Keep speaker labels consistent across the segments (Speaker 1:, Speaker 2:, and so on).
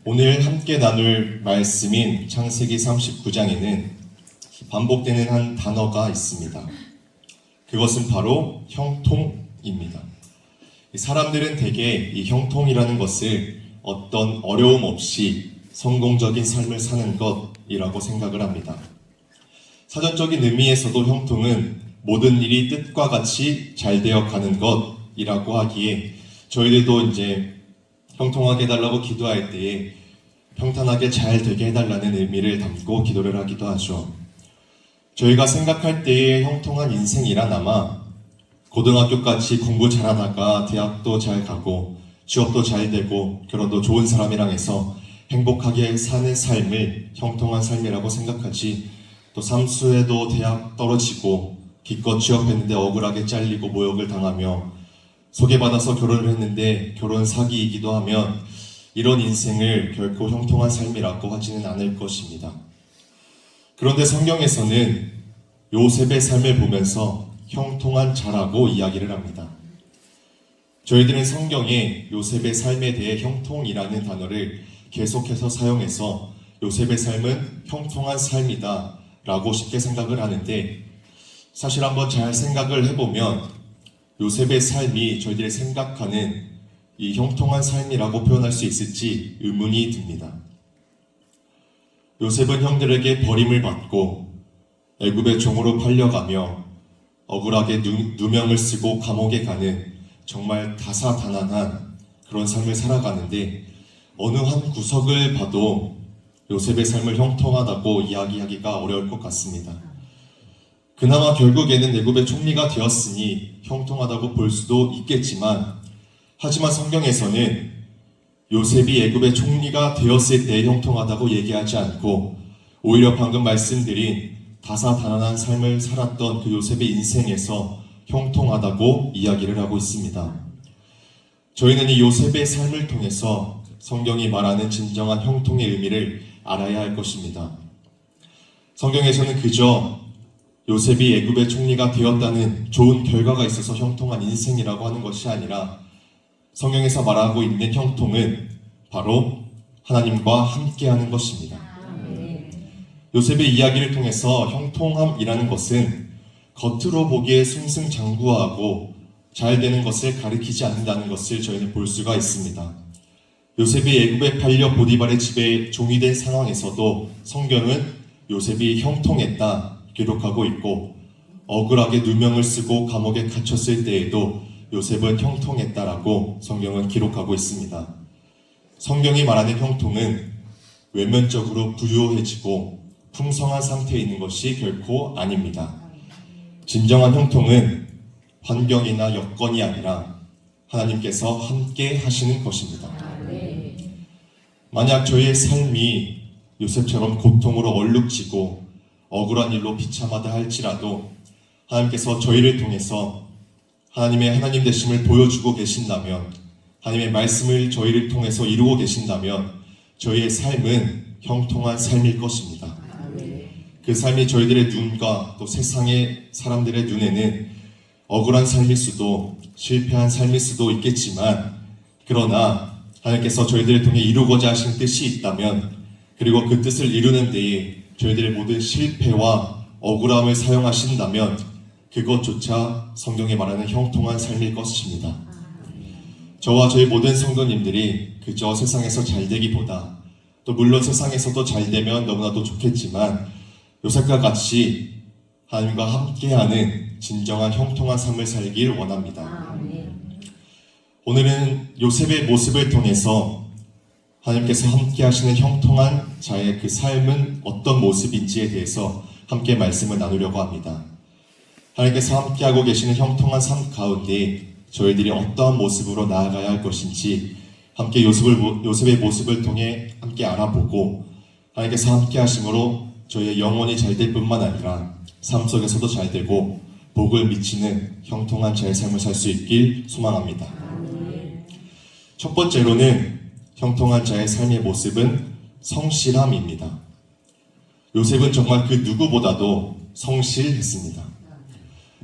Speaker 1: 오늘 함께 나눌 말씀인 창세기 39장에는 반복되는 한 단어가 있습니다. 그것은 바로 형통입니다. 사람들은 대개 이 형통이라는 것을 어떤 어려움 없이 성공적인 삶을 사는 것이라고 생각을 합니다. 사전적인 의미에서도 형통은 모든 일이 뜻과 같이 잘 되어 가는 것이라고 하기에 저희들도 이제 형통하게 해달라고 기도할 때에 평탄하게 잘 되게 해달라는 의미를 담고 기도를 하기도 하죠. 저희가 생각할 때의 형통한 인생이란 아마 고등학교까지 공부 잘하다가 대학도 잘 가고 취업도 잘 되고 결혼도 좋은 사람이랑 해서 행복하게 사는 삶을 형통한 삶이라고 생각하지, 또 삼수에도 대학 떨어지고 기껏 취업했는데 억울하게 잘리고 모욕을 당하며 소개받아서 결혼을 했는데 결혼 사기이기도 하면 이런 인생을 결코 형통한 삶이라고 하지는 않을 것입니다. 그런데 성경에서는 요셉의 삶을 보면서 형통한 자라고 이야기를 합니다. 저희들은 성경에 요셉의 삶에 대해 형통이라는 단어를 계속해서 사용해서 요셉의 삶은 형통한 삶이다 라고 쉽게 생각을 하는데, 사실 한번 잘 생각을 해보면 요셉의 삶이 저희들이 생각하는 이 형통한 삶이라고 표현할 수 있을지 의문이 듭니다. 요셉은 형들에게 버림을 받고 애굽의 종으로 팔려가며 억울하게 누명을 쓰고 감옥에 가는 정말 다사다난한 그런 삶을 살아가는데, 어느 한 구석을 봐도 요셉의 삶을 형통하다고 이야기하기가 어려울 것 같습니다. 그나마 결국에는 애굽의 총리가 되었으니 형통하다고 볼 수도 있겠지만, 하지만 성경에서는 요셉이 애굽의 총리가 되었을 때 형통하다고 얘기하지 않고 오히려 방금 말씀드린 다사다난한 삶을 살았던 그 요셉의 인생에서 형통하다고 이야기를 하고 있습니다. 저희는 이 요셉의 삶을 통해서 성경이 말하는 진정한 형통의 의미를 알아야 할 것입니다. 성경에서는 그저 요셉이 애굽의 총리가 되었다는 좋은 결과가 있어서 형통한 인생이라고 하는 것이 아니라, 성경에서 말하고 있는 형통은 바로 하나님과 함께하는 것입니다. 요셉의 이야기를 통해서 형통함이라는 것은 겉으로 보기에 승승장구하고 잘 되는 것을 가리키지 않는다는 것을 저희는 볼 수가 있습니다. 요셉이 애굽에 팔려 보디발의 집에 종이 된 상황에서도 성경은 요셉이 형통했다 기록하고 있고, 억울하게 누명을 쓰고 감옥에 갇혔을 때에도 요셉은 형통했다라고 성경은 기록하고 있습니다. 성경이 말하는 형통은 외면적으로 부유해지고 풍성한 상태에 있는 것이 결코 아닙니다. 진정한 형통은 환경이나 여건이 아니라 하나님께서 함께 하시는 것입니다. 만약 저희의 삶이 요셉처럼 고통으로 얼룩지고 억울한 일로 비참하다 할지라도 하나님께서 저희를 통해서 하나님의 하나님 되심을 보여주고 계신다면, 하나님의 말씀을 저희를 통해서 이루고 계신다면 저희의 삶은 형통한 삶일 것입니다. 그 삶이 저희들의 눈과 또 세상의 사람들의 눈에는 억울한 삶일 수도 실패한 삶일 수도 있겠지만, 그러나 하나님께서 저희들을 통해 이루고자 하신 뜻이 있다면, 그리고 그 뜻을 이루는 데에 저희들의 모든 실패와 억울함을 사용하신다면 그것조차 성경에 말하는 형통한 삶일 것입니다. 저와 저희 모든 성도님들이 그저 세상에서 잘 되기보다, 또 물론 세상에서도 잘 되면 너무나도 좋겠지만, 요셉과 같이 하나님과 함께하는 진정한 형통한 삶을 살길 원합니다. 오늘은 요셉의 모습을 통해서 하나님께서 함께 하시는 형통한 자의 그 삶은 어떤 모습인지에 대해서 함께 말씀을 나누려고 합니다. 하나님께서 함께하고 계시는 형통한 삶 가운데 저희들이 어떠한 모습으로 나아가야 할 것인지 함께 요셉의 모습을 통해 함께 알아보고, 하나님께서 함께 하심으로 저희의 영혼이 잘 될 뿐만 아니라 삶 속에서도 잘 되고 복을 미치는 형통한 자의 삶을 살 수 있길 소망합니다. 첫 번째로는 형통한 자의 삶의 모습은 성실함입니다. 요셉은 정말 그 누구보다도 성실했습니다.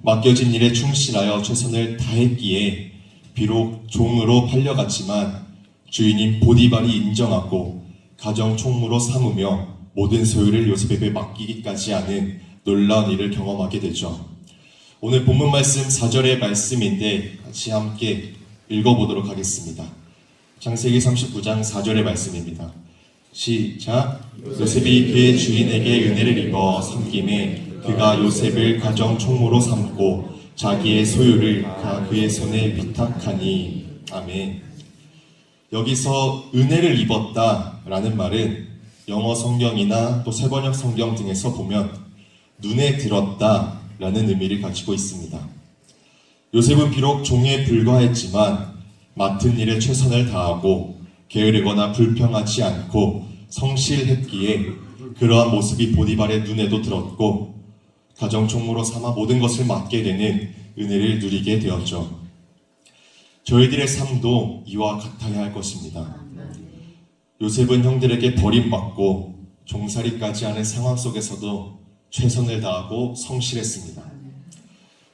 Speaker 1: 맡겨진 일에 충실하여 최선을 다했기에 비록 종으로 팔려갔지만 주인인 보디발이 인정하고 가정 총무로 삼으며 모든 소유를 요셉에게 맡기기까지 하는 놀라운 일을 경험하게 되죠. 오늘 본문 말씀 4절의 말씀인데 같이 함께 읽어보도록 하겠습니다. 창세기 39장 4절의 말씀입니다. 시작. 요셉이 그의 주인에게 은혜를 입어 섬김에 그가 요셉을 가정 총무로 삼고 자기의 소유를 그의 손에 위탁하니. 아멘. 여기서 은혜를 입었다라는 말은 영어 성경이나 또 세번역 성경 등에서 보면 눈에 들었다라는 의미를 가지고 있습니다. 요셉은 비록 종에 불과했지만 맡은 일에 최선을 다하고 게으르거나 불평하지 않고 성실했기에 그러한 모습이 보디발의 눈에도 들었고 가정 총무로 삼아 모든 것을 맡게 되는 은혜를 누리게 되었죠. 저희들의 삶도 이와 같아야 할 것입니다. 요셉은 형들에게 버림받고 종살이까지 하는 상황 속에서도 최선을 다하고 성실했습니다.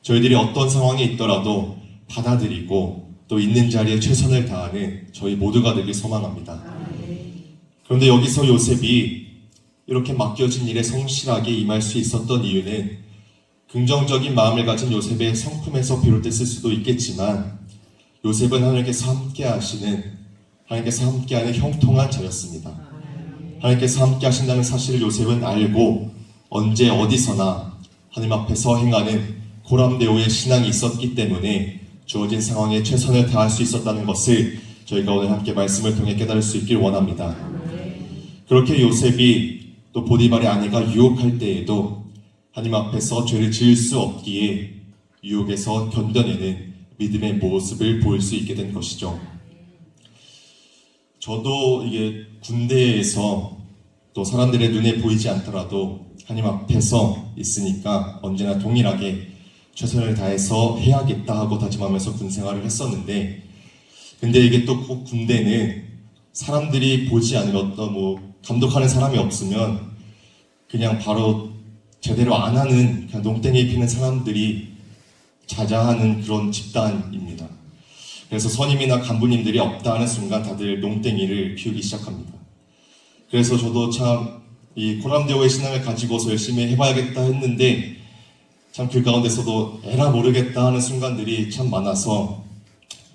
Speaker 1: 저희들이 어떤 상황에 있더라도 받아들이고 또 있는 자리에 최선을 다하는 저희 모두가 되길 소망합니다. 그런데 여기서 요셉이 이렇게 맡겨진 일에 성실하게 임할 수 있었던 이유는 긍정적인 마음을 가진 요셉의 성품에서 비롯됐을 수도 있겠지만 요셉은 하나님께서 함께하는 형통한 자였습니다. 하나님께서 함께 하신다는 사실을 요셉은 알고 언제 어디서나 하나님 앞에서 행하는 고람대오의 신앙이 있었기 때문에 주어진 상황에 최선을 다할 수 있었다는 것을 저희가 오늘 함께 말씀을 통해 깨달을 수 있길 원합니다. 그렇게 요셉이 또 보디발의 아내가 유혹할 때에도 하나님 앞에서 죄를 지을 수 없기에 유혹에서 견뎌내는 믿음의 모습을 보일 수 있게 된 것이죠. 저도 이게 군대에서 또 사람들의 눈에 보이지 않더라도 하나님 앞에서 있으니까 언제나 동일하게 최선을 다해서 해야겠다 하고 다짐하면서 군 생활을 했었는데, 근데 이게 또 꼭 군대는 사람들이 보지 않는 어떤 감독하는 사람이 없으면 그냥 바로 제대로 안 하는 그냥 농땡이 피는 사람들이 자자하는 그런 집단입니다. 그래서 선임이나 간부님들이 없다 하는 순간 다들 농땡이를 피우기 시작합니다. 그래서 저도 참 이 코람데오의 신앙을 가지고서 열심히 해봐야겠다 했는데 참 그 가운데서도 에라 모르겠다 하는 순간들이 참 많아서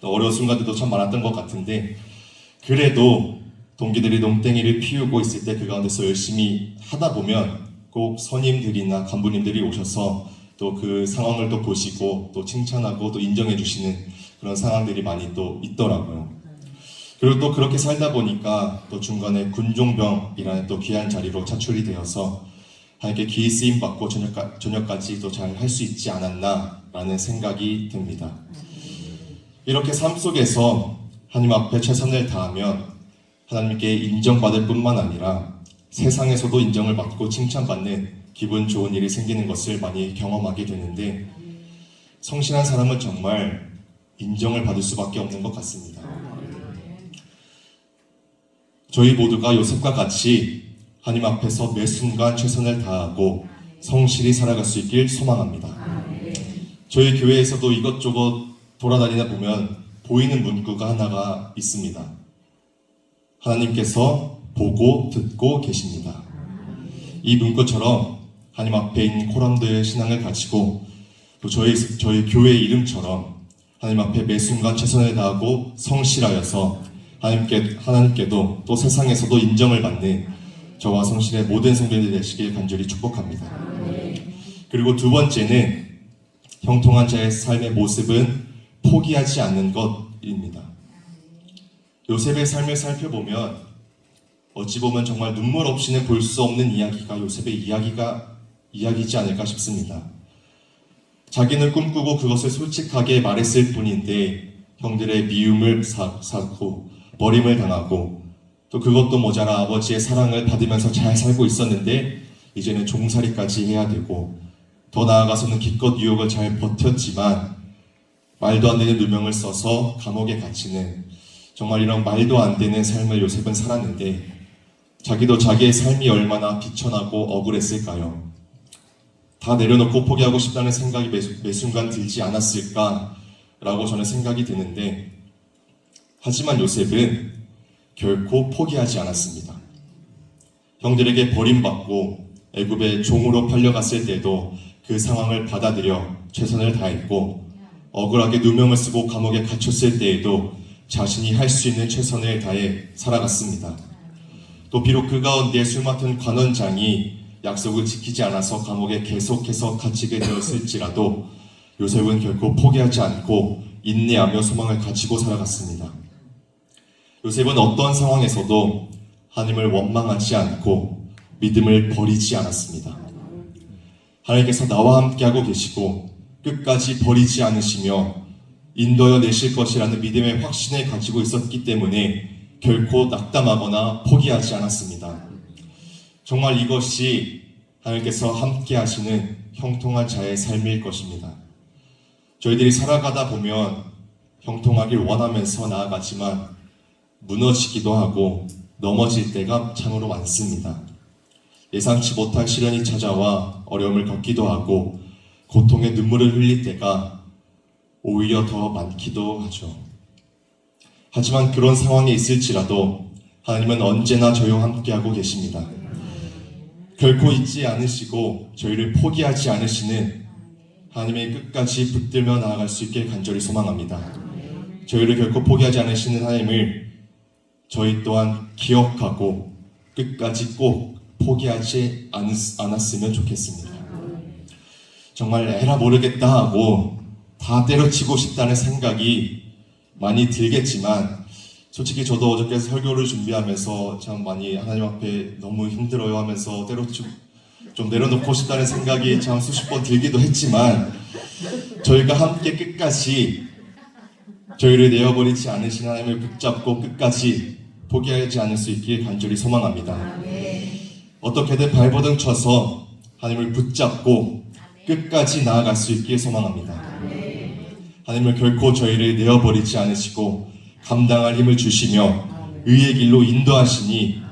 Speaker 1: 또 어려운 순간들도 참 많았던 것 같은데, 그래도 동기들이 농땡이를 피우고 있을 때 그 가운데서 열심히 하다 보면 꼭 선임들이나 간부님들이 오셔서 또 그 상황을 또 보시고 또 칭찬하고 또 인정해 주시는 그런 상황들이 많이 또 있더라고요. 그리고 또 그렇게 살다 보니까 또 중간에 군종병이라는 또 귀한 자리로 차출이 되어서 하나님께 기이 쓰임 받고 저녁까지 또 잘 할 수 있지 않았나라는 생각이 듭니다. 이렇게 삶 속에서 하나님 앞에 최선을 다하면 하나님께 인정받을 뿐만 아니라 세상에서도 인정을 받고 칭찬받는 기분 좋은 일이 생기는 것을 많이 경험하게 되는데, 성실한 사람은 정말 인정을 받을 수밖에 없는 것 같습니다. 저희 모두가 요셉과 같이 하나님 앞에서 매 순간 최선을 다하고 성실히 살아갈 수 있길 소망합니다. 저희 교회에서도 이것저것 돌아다니다 보면 보이는 문구가 하나가 있습니다. 하나님께서 보고 듣고 계십니다. 이 문구처럼 하나님 앞에 있는 코람도의 신앙을 가지고 또 저희 교회 이름처럼 하나님 앞에 매 순간 최선을 다하고 성실하여서 하나님께도 또 세상에서도 인정을 받는 저와 성실의 모든 성도들이 되시길 간절히 축복합니다. 그리고 두 번째는 형통한 자의 삶의 모습은 포기하지 않는 것입니다. 요셉의 삶을 살펴보면 어찌 보면 정말 눈물 없이는 볼 수 없는 이야기가 요셉의 이야기이지 않을까 싶습니다. 자기는 꿈꾸고 그것을 솔직하게 말했을 뿐인데 형들의 미움을 사고 버림을 당하고 또 그것도 모자라 아버지의 사랑을 받으면서 잘 살고 있었는데 이제는 종살이까지 해야 되고, 더 나아가서는 기껏 유혹을 잘 버텼지만 말도 안 되는 누명을 써서 감옥에 갇히는, 정말 이런 말도 안 되는 삶을 요셉은 살았는데 자기도 자기의 삶이 얼마나 비천하고 억울했을까요? 다 내려놓고 포기하고 싶다는 생각이 매 순간 들지 않았을까라고 저는 생각이 드는데, 하지만 요셉은 결코 포기하지 않았습니다. 형들에게 버림받고 애굽의 종으로 팔려갔을 때도 그 상황을 받아들여 최선을 다했고, 억울하게 누명을 쓰고 감옥에 갇혔을 때에도 자신이 할 수 있는 최선을 다해 살아갔습니다. 또 비록 그 가운데 술 맡은 관원장이 약속을 지키지 않아서 감옥에 계속해서 갇히게 되었을지라도 요셉은 결코 포기하지 않고 인내하며 소망을 가지고 살아갔습니다. 요셉은 어떤 상황에서도 하나님을 원망하지 않고 믿음을 버리지 않았습니다. 하나님께서 나와 함께하고 계시고 끝까지 버리지 않으시며 인도하여 내실 것이라는 믿음의 확신을 가지고 있었기 때문에 결코 낙담하거나 포기하지 않았습니다. 정말 이것이 하나님께서 함께 하시는 형통한 자의 삶일 것입니다. 저희들이 살아가다 보면 형통하길 원하면서 나아가지만 무너지기도 하고 넘어질 때가 참으로 많습니다. 예상치 못한 시련이 찾아와 어려움을 겪기도 하고 고통의 눈물을 흘릴 때가 오히려 더 많기도 하죠. 하지만 그런 상황에 있을지라도 하나님은 언제나 저희와 함께하고 계십니다. 결코 잊지 않으시고 저희를 포기하지 않으시는 하나님의 끝까지 붙들며 나아갈 수 있길 간절히 소망합니다. 저희를 결코 포기하지 않으시는 하나님을 저희 또한 기억하고 끝까지 꼭 포기하지 않았으면 좋겠습니다. 정말 에라 모르겠다 하고 다 때려치고 싶다는 생각이 많이 들겠지만, 솔직히 저도 어저께 설교를 준비하면서 참 많이 하나님 앞에 너무 힘들어요 하면서 때려치고 좀 내려놓고 싶다는 생각이 참 수십 번 들기도 했지만, 저희가 함께 끝까지 저희를 내어버리지 않으신 하나님을 붙잡고 끝까지 포기하지 않을 수 있길 간절히 소망합니다. 어떻게든 발버둥 쳐서 하나님을 붙잡고 끝까지 나아갈 수 있길 소망합니다. 하나님은 결코 저희를 내어버리지 않으시고 감당할 힘을 주시며 의의 길로 인도하시니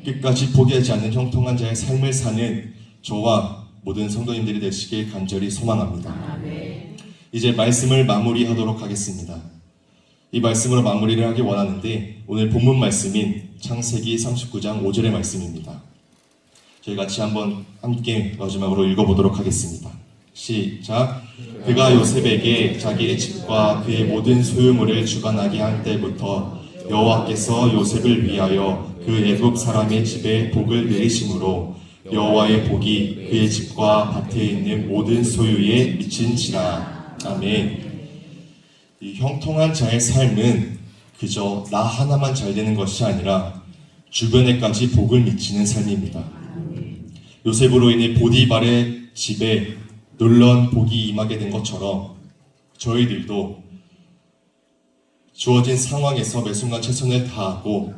Speaker 1: 끝까지 포기하지 않는 형통한 자의 삶을 사는 저와 모든 성도님들이 되시길 간절히 소망합니다. 이제 말씀을 마무리하도록 하겠습니다. 이 말씀으로 마무리를 하기 원하는데, 오늘 본문 말씀인 창세기 39장 5절의 말씀입니다. 저희 같이 한번 함께 마지막으로 읽어보도록 하겠습니다. 시작. 그가 요셉에게 자기의 집과 그의 모든 소유물을 주관하게 한 때부터 여호와께서 요셉을 위하여 그 애굽 사람의 집에 복을 내리심으로 여호와의 복이 그의 집과 밭에 있는 모든 소유에 미친지라. 아멘. 이 형통한 자의 삶은 그저 나 하나만 잘 되는 것이 아니라 주변에까지 복을 미치는 삶입니다. 요셉으로 인해 보디발의 집에 놀라운 복이 임하게 된 것처럼 저희들도 주어진 상황에서 매 순간 최선을 다하고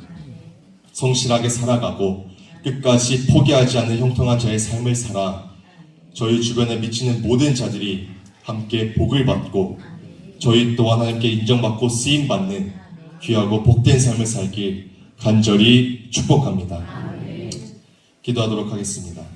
Speaker 1: 성실하게 살아가고 끝까지 포기하지 않는 형통한 자의 삶을 살아 저희 주변에 미치는 모든 자들이 함께 복을 받고 저희 또한 하나님께 인정받고 쓰임받는 귀하고 복된 삶을 살길 간절히 축복합니다. 기도하도록 하겠습니다.